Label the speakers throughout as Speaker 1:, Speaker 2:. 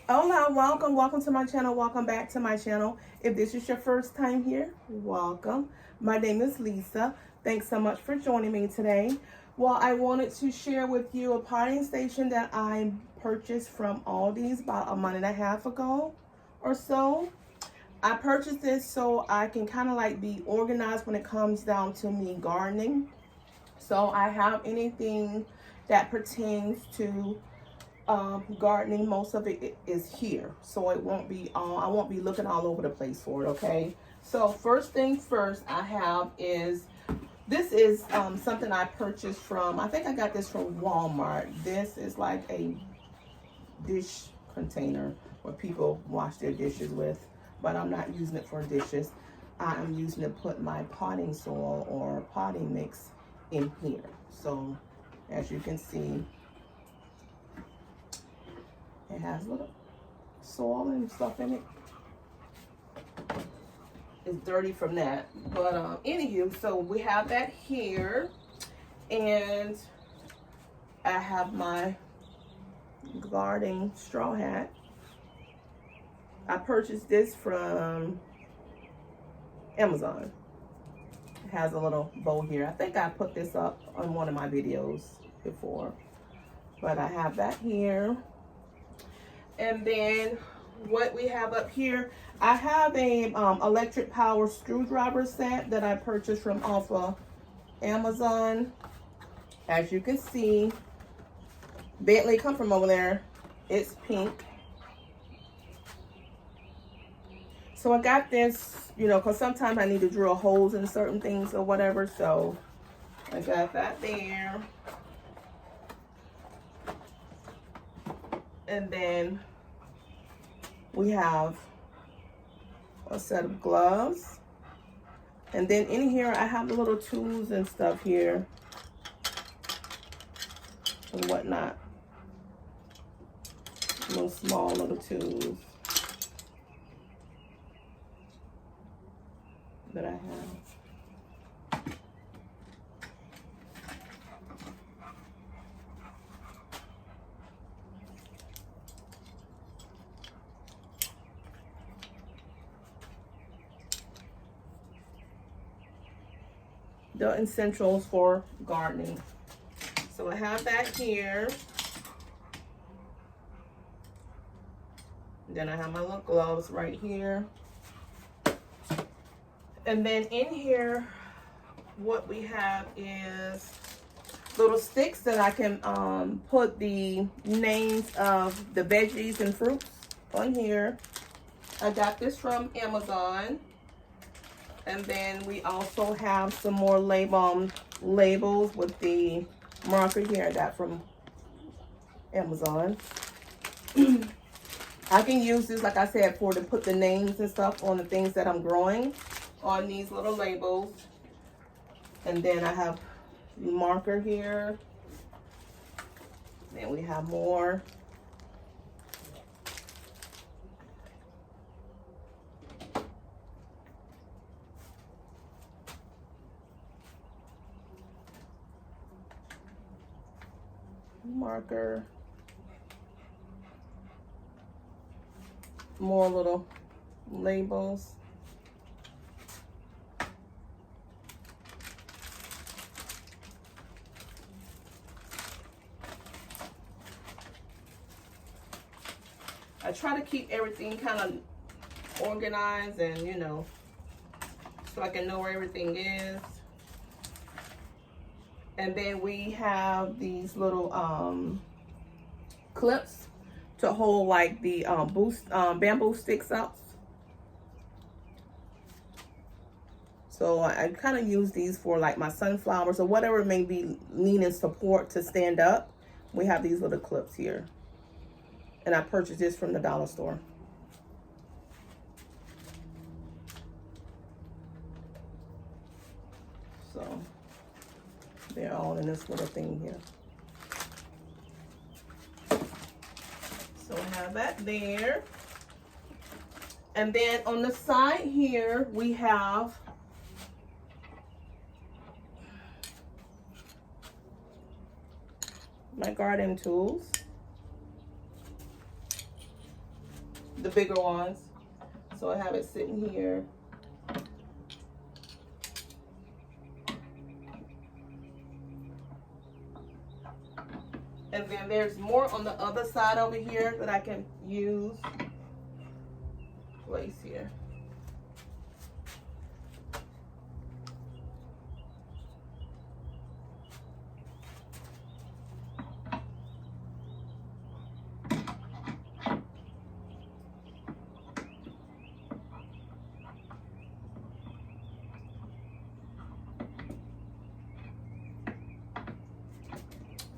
Speaker 1: Hola, welcome to my channel. Welcome back to my channel. If this is your first time here, welcome. My name is Lisa. Thanks so much for joining me today. Well, I wanted to share with you a potting station that I purchased from Aldi's about a month and a half ago or so. I purchased this so I can kind of like be organized when it comes down to me gardening. So I have anything that pertains to gardening. Most of it is here, so it won't be I won't be looking all over the place for it. Okay, so first thing first I have is this is something I purchased from, I think I got this from Walmart. This is like a dish container where people wash their dishes with, but I'm not using it for dishes. I'm using it to put my potting soil or potting mix in here. So as you can see, it has little soil and stuff in it. It's dirty from that. But anywho, so we have that here. And I have my garden straw hat. I purchased this from Amazon. It has a little bow here. I think I put this up on one of my videos before. But I have that here. And then what we have up here, I have a electric power screwdriver set that I purchased from off of Amazon. As you can see, Bentley come from over there. It's pink. So I got this, you know, because sometimes I need to drill holes in certain things or whatever. So I got that there. And then we have a set of gloves. And then in here, I have the little tools and stuff here and whatnot. Little small little tools that I have. The essentials for gardening. So I have that here. Then I have my little gloves right here. And then in here, what we have is little sticks that I can put the names of the veggies and fruits on here. I got this from Amazon. And then we also have some more labels with the marker here I got from Amazon. I can use this, like I said, to put the names and stuff on the things that I'm growing on these little labels. And then I have marker here. Then we have more. Marker. More little labels. I try to keep everything kind of organized and, you know, so I can know where everything is. And then we have these little clips to hold like the bamboo sticks up. So I kind of use these for like my sunflowers or whatever may be needing support to stand up. We have these little clips here. And I purchased this from the dollar store. So they're all in this little thing here. So I have that there. And then on the side here, we have my garden tools. the bigger ones. So I have it sitting here. And then there's more on the other side over here that I can use. Place here.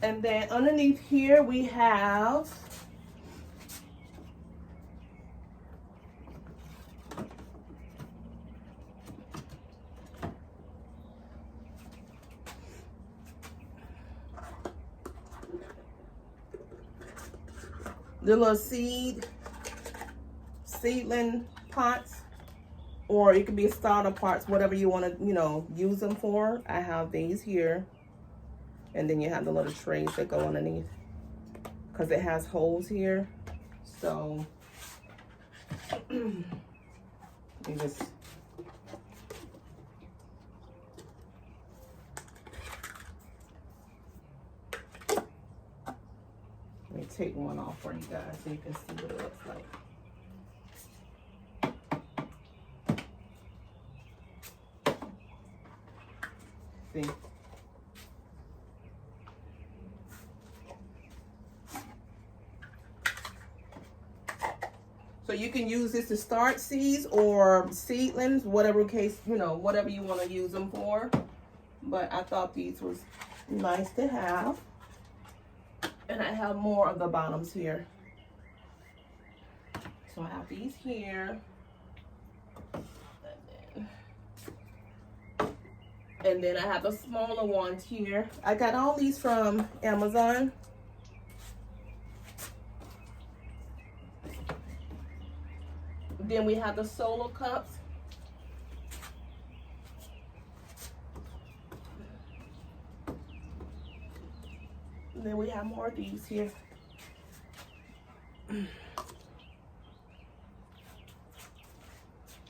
Speaker 1: And then underneath here we have the little seedling pots, or it could be starter pots, whatever you want to, use them for. I have these here. And then you have the little trays that go underneath, because it has holes here. So you just let me take one off for you guys so you can see what it looks like. See? So you can use this to start seeds or seedlings, whatever case, whatever you want to use them for. But I thought these was nice to have. And I have more of the bottoms here. So I have these here. And then I have the smaller ones here. I got all these from Amazon. Then we have the solo cups. And then we have more of these here.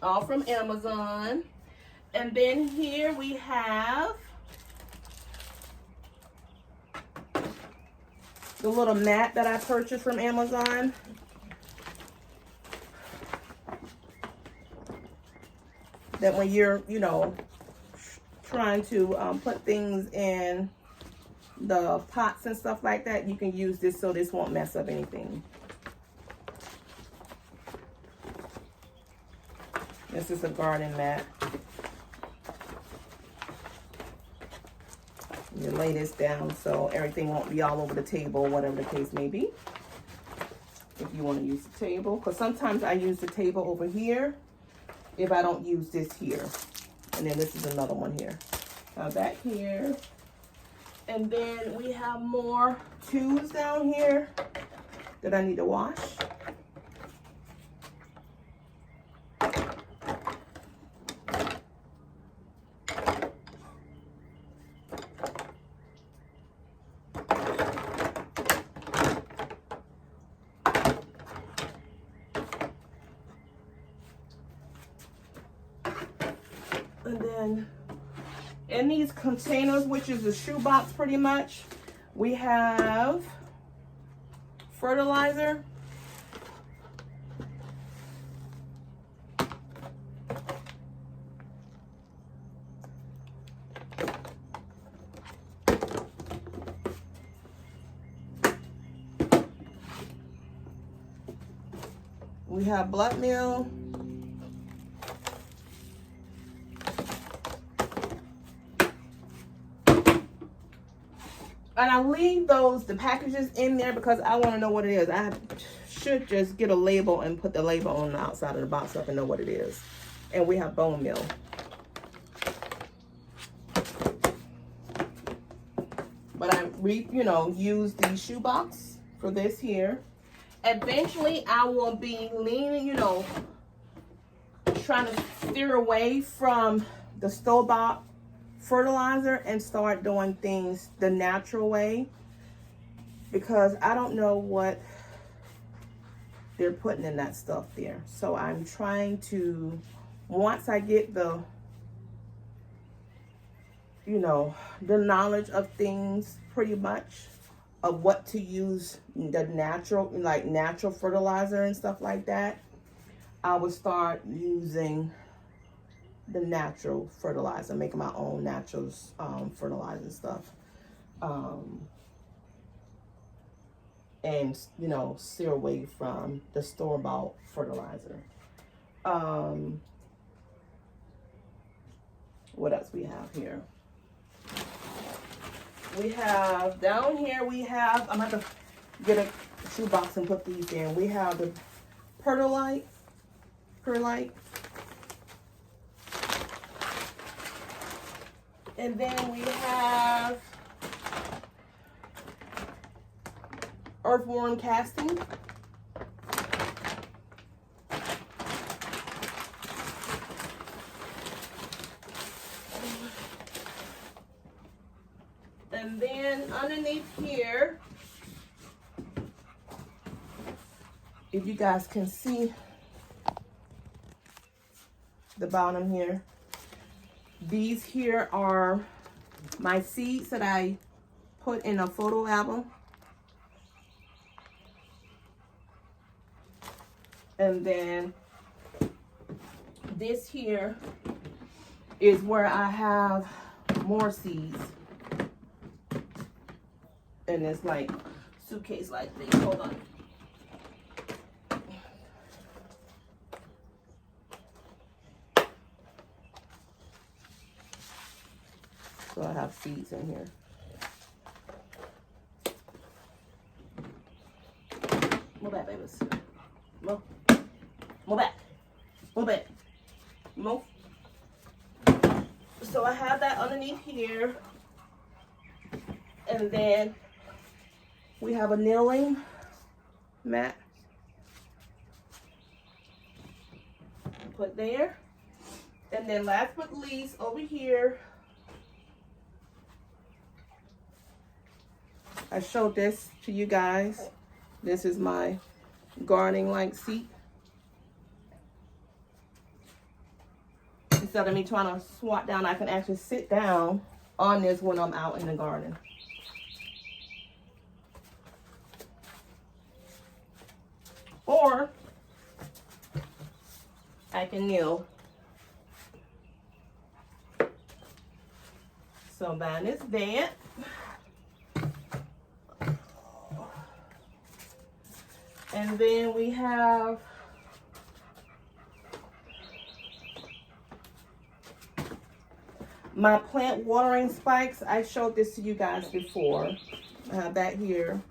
Speaker 1: All from Amazon. And then here we have the little mat that I purchased from Amazon. That when you're, trying to put things in the pots and stuff like that, you can use this so this won't mess up anything. This is a garden mat. You lay this down so everything won't be all over the table, whatever the case may be. If you want to use the table, because sometimes I use the table over here if I don't use this here. And then this is another one here. Back here. And then we have more tubes down here that I need to wash. And then in these containers, which is a shoebox pretty much, we have fertilizer. We have blood meal. And I leave the packages in there because I want to know what it is. I should just get a label and put the label on the outside of the box so I can know what it is. And we have bone meal. But I use the shoebox for this here. Eventually, I will be leaning, trying to steer away from the store-bought fertilizer and start doing things the natural way, because I don't know what they're putting in that stuff there. So I'm trying to, once I get the, you know, the knowledge of things pretty much, of what to use, the natural, like natural fertilizer and stuff like that, I would start using the natural fertilizer, making my own natural fertilizer stuff. And, you know, steer away from the store-bought fertilizer. What else we have here? We have, down here we have, I'm going to have to get a shoebox and put these in. We have the perlite. And then we have earthworm casting. And then underneath here, if you guys can see the bottom here, these here are my seeds that I put in a photo album. And then this here is where I have more seeds. And it's like suitcase like this. Hold on. So I have seeds in here. Move back, babies. Move. Move back. Move back. Move. So I have that underneath here. And then we have a kneeling mat. Put there. And then last but least, over here, I showed this to you guys. This is my gardening like seat. Instead of me trying to squat down, I can actually sit down on this when I'm out in the garden. Or I can kneel. So that is that. And then we have my plant watering spikes. I showed this to you guys before. I have that here.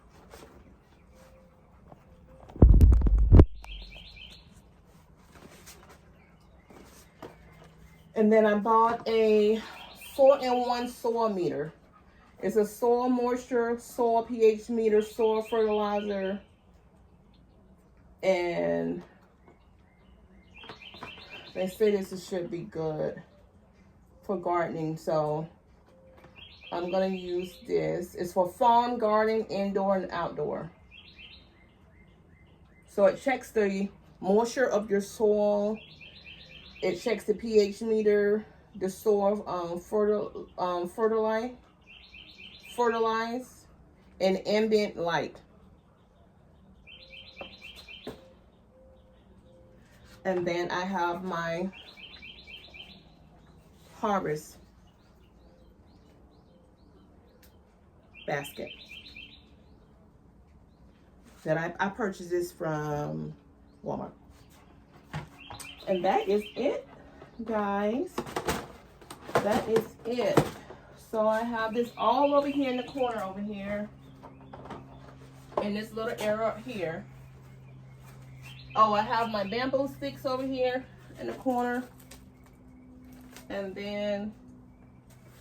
Speaker 1: And then I bought a 4-in-1 soil meter. It's a soil moisture, soil pH meter, soil fertilizer, and they say this should be good for gardening, so I'm gonna use this. It's for farm, gardening, indoor and outdoor. So it checks the moisture of your soil. It checks the pH meter, the soil fertilize, and ambient light. And then I have my harvest basket that I purchased this from Walmart. And that is it, guys. That is it. So I have this all over here in the corner over here. In this little area up here. Oh, I have my bamboo sticks over here in the corner. And then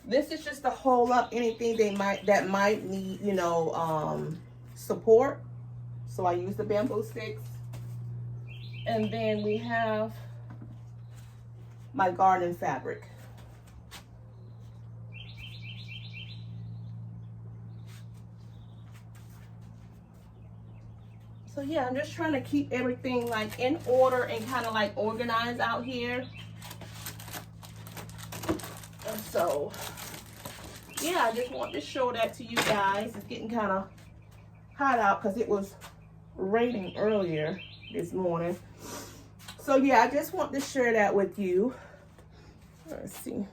Speaker 1: this is just to hold up anything that might need, you know, support. So I use the bamboo sticks. And then we have my garden fabric. So So yeah, I'm just trying to keep everything like in order and kind of like organized out here. And so yeah, I just want to show that to you guys. It's getting kind of hot out because it was raining earlier this morning. So yeah, I just want to share that with you. Let's see.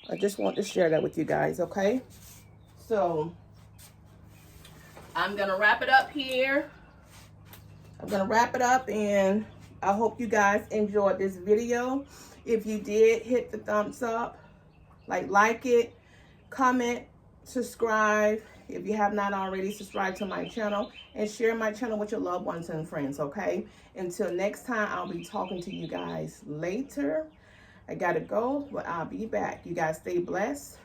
Speaker 1: I just want to share that with you guys, okay? So I'm gonna wrap it up here. I'm gonna wrap it up, and I hope you guys enjoyed this video. If you did, hit the thumbs up, like it, comment, subscribe. If you have not already, subscribe to my channel and share my channel with your loved ones and friends, okay? Until next time, I'll be talking to you guys later. I gotta go, but I'll be back. You guys stay blessed.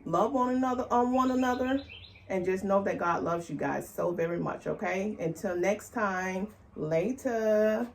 Speaker 1: Love one another, and just know that God loves you guys so very much, okay? Until next time, later.